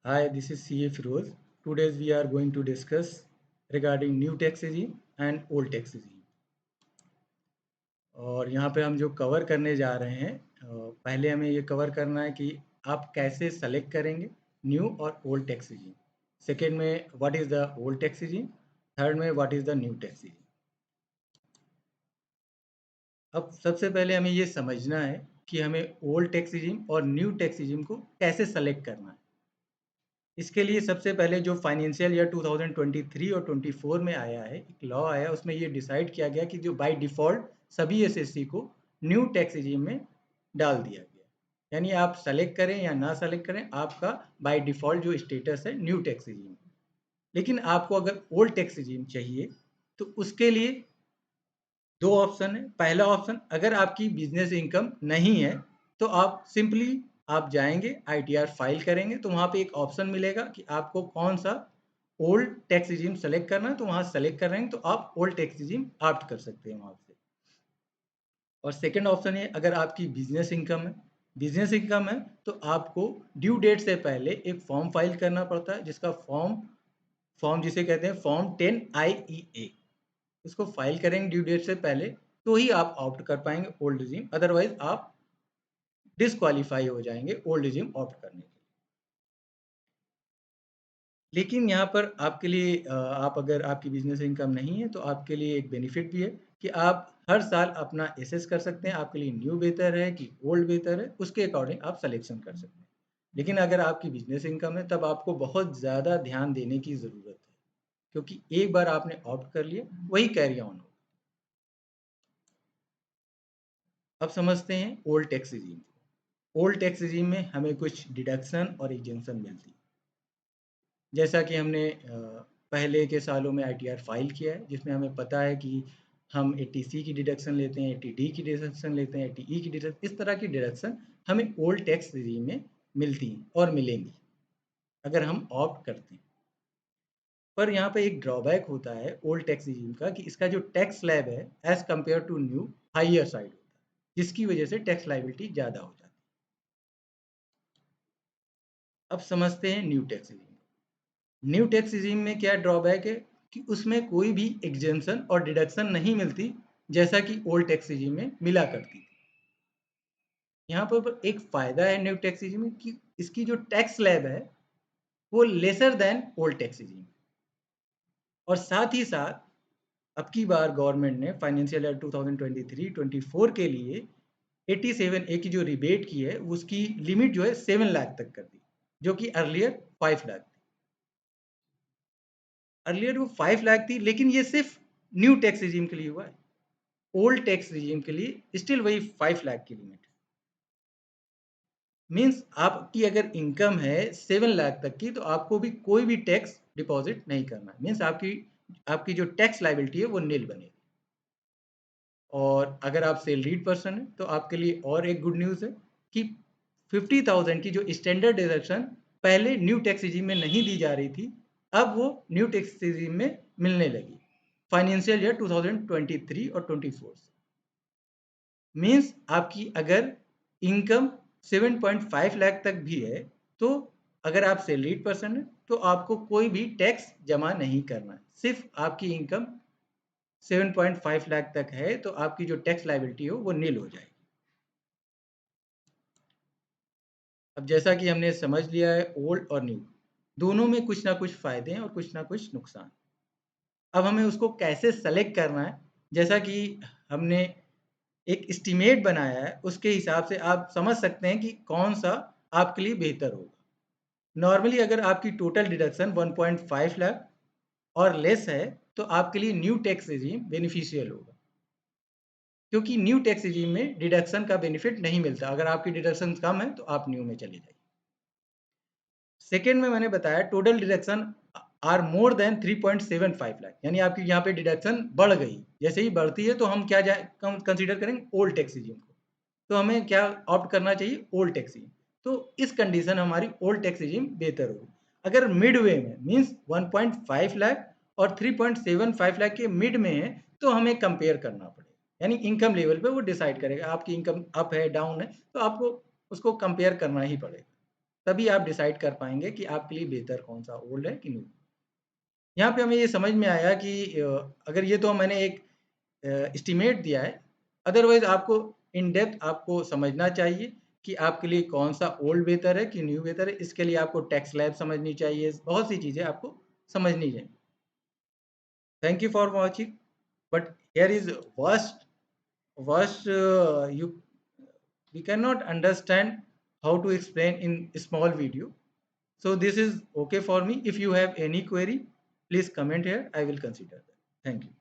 Hi, this is CA Firoz. Today we are going to discuss regarding new tax regime and old tax regime. और यहाँ पे हम जो cover करने जा रहे हैं पहले हमें ये कवर करना है कि आप कैसे सेलेक्ट करेंगे न्यू और ओल्ड टैक्स regime. सेकेंड में what is the old tax regime. Third में what is the new tax regime. अब सबसे पहले हमें ये समझना है कि हमें ओल्ड टैक्स regime और न्यू टैक्स regime को कैसे सेलेक्ट करना है. इसके लिए सबसे पहले जो फाइनेंशियल ईयर 2023 और 24 में आया है, एक लॉ आया, उसमें ये डिसाइड किया गया कि जो बाय डिफ़ॉल्ट सभी एसएससी को न्यू टैक्स regime में डाल दिया गया। यानी आप सेलेक्ट करें या ना सेलेक्ट करें, आपका बाय डिफ़ॉल्ट जो स्टेटस है न्यू टैक्स regime। लेकिन आपको अगर ओल्ड टैक्स regime चाहिए, तो उसके लिए 2 ऑप्शन है। पहला ऑप्शन, अगर आपकी बिज़नेस इनकम नहीं है, तो आप सिंपली आप जाएँगे, आईटीआर फाइल करेंगे, तो वहाँ पे एक ऑप्शन मिलेगा कि आपको कौन-सा ओल्ड टैक्स regime सेलेक्ट करना है, तो वहाँ सेलेक्ट कर रहे हैं, तो आप ओल्ड टैक्स regime ऑप्ट कर सकते हैं वहाँ से। और सेकंड ऑप्शन है, अगर आपकी बिज़नेस इनकम है, तो आपको ड्यू डेट से पहले एक फॉर्म फाइल करना पड़ता है, जिसका फॉर्म फॉर्म जिसे कहते हैं फॉर्म 10 IEA। इसको फाइल करेंगे ड्यू डेट से पहले, तो ही आप ऑप्ट कर पाएँगे ओल्ड regime, अदरवाइज़ आप डिस्क्वालीफाई हो जाएँगे ओल्ड regime ऑप्ट करने के लिए। लेकिन यहाँ पर आपके लिए आप अगर आपकी बिज़नेस इनकम नहीं है, तो आपके लिए एक बेनिफिट भी है कि आप हर साल अपना एसेस कर सकते हैं, आपके लिए न्यू बेहतर है कि ओल्ड बेहतर है, उसके अकॉर्डिंग आप सिलेक्शन कर सकते हैं। लेकिन अगर आपकी बिज़नेस इनकम है, तब आपको बहुत ज़्यादा ध्यान देने की ज़रूरत है, क्योंकि एक बार आपने ऑप्ट कर लिया, वही कैरी ऑन हो। अब समझते हैं ओल्ड टैक्स regime को। ओल्ड टैक्स regime में हमें कुछ डिडक्शन और एग्जेम्पशन मिलती है। जैसा कि हमने पहले के सालों में आईटीआर फाइल किया है, जिसमें हमें पता है कि हम 80C की डिडक्शन लेते हैं, 80D की डिडक्शन लेते हैं, 80E की डिडक्शन, इस तरह की डिडक्शन हमें ओल्ड टैक्स regime में मिलती हैं और मिलेंगी, अगर हम ऑप्ट करते हैं। पर यहाँ पे एक ड्रॉबैक होता है ओल्ड टैक्स regime का कि इसका जो टैक्स स्लैब है, as compared to new, higher side होता है, जिसकी वजह से टैक्स लायबिलिटी ज़्यादा हो जाती है। अब समझते हैं new tax regime। New tax regime में क्या ड्रॉबैक है कि उसमें कोई भी एग्जेम्पशन और डिडक्शन नहीं मिलती, जैसा कि ओल्ड टैक्स regime में मिला करती थी। यहाँ पर एक फ़ायदा है न्यू टैक्स regime में कि इसकी जो टैक्स स्लैब है, वो lesser than old tax regime। और साथ ही साथ अब की बार गवर्नमेंट ने फाइनेंशियल ईयर 2023-24 के लिए 87A की जो रिबेट की है, उसकी लिमिट जो है 7 लाख तक कर दी, जो कि अर्लियर 5 लाख थी। अर्लियर वो 5 लाख थी, लेकिन ये सिर्फ न्यू टैक्स regime के लिए हुआ है। ओल्ड टैक्स regime के लिए स्टिल वही 5 लाख की लिमिट है। मीन्स आपकी अगर इनकम है 7 लाख तक की, तो आपको भी कोई भी टैक्स डिपॉजिट नहीं करना है। मीन्स आपकी आपकी जो टैक्स लायबिलिटी है वो निल बनेगी। और अगर आप सैलरीड पर्सन हैं, तो आपके लिए और एक गुड न्यूज़ है कि 50,000 की जो स्टैंडर्ड डिडक्शन पहले न्यू टैक्स regime में नहीं दी जा रही थी, अब वो न्यू टैक्स regime में मिलने लगी, फाइनेंशियल ईयर 2023 और 24 से। मीन्स आपकी अगर इनकम 7.5 लाख तक भी है, तो अगर आप सैलरीड पर्सन हैं, तो आपको कोई भी टैक्स जमा नहीं करना है। सिर्फ आपकी इनकम 7.5 लाख तक है, तो आपकी जो टैक्स लायबिलिटी हो वो नील हो जाएगी। अब जैसा कि हमने समझ लिया है ओल्ड और न्यू, दोनों में कुछ ना कुछ फ़ायदे हैं और कुछ ना कुछ नुकसान। अब हमें उसको कैसे सेलेक्ट करना है, जैसा कि हमने एक एस्टीमेट बनाया है, उसके हिसाब से आप समझ सकते हैं कि कौन-सा आपके लिए बेहतर होगा। नॉर्मली अगर आपकी टोटल डिडक्शन 1.5 लाख और लेस है, तो आपके लिए न्यू टैक्स regime बेनिफिशियल होगा। क्योंकि न्यू टैक्स regime में डिडक्शन का बेनिफिट नहीं मिलता। अगर आपकी डिडक्शन कम है, तो आप न्यू में चले जाइए। सेकंड में मैंने बताया total deduction are more than 3.75 lakh, यानी आपकी यहाँ पे डिडक्शन बढ़ गई। जैसे ही बढ़ती है, तो हम क्या कंसीडर करेंगे ओल्ड टैक्स regime को। तो हमें क्या ऑप्ट करना चाहिए ओल्ड टैक्स regime। तो इस कंडीशन हमारी ओल्ड टैक्स regime बेहतर होगी। अगर मिडवे में मीन्स 1.5 लाख और 3.75 लाख के मिड में है, तो हमें कंपेयर करना पड़ेगा। यानी इनकम लेवल पे वो डिसाइड करेगा, आपकी इनकम अप है, डाउन है, तो आपको उसको कंपेयर करना ही पड़ेगा। तभी आप डिसाइड कर पाएंगे कि आपके लिए बेहतर कौन सा, ओल्ड है कि न्यू। यहाँ पे हमें ये समझ में आया कि अगर ये तो मैंने एक एस्टिमेट दिया है, अदरवाइज आपको इन डेप्थ आपको समझना चाहिए कि आपके लिए कौन सा ओल्ड बेहतर है कि न्यू बेहतर है। इसके लिए आपको टैक्स स्लैब समझनी चाहिए, बहुत सी चीज़ें आपको समझनी चाहिए। Thank you for watching, but here is vast you we cannot understand how to explain in small video. So this is okay for me. If you have any query, please comment here. I will consider that. Thank you.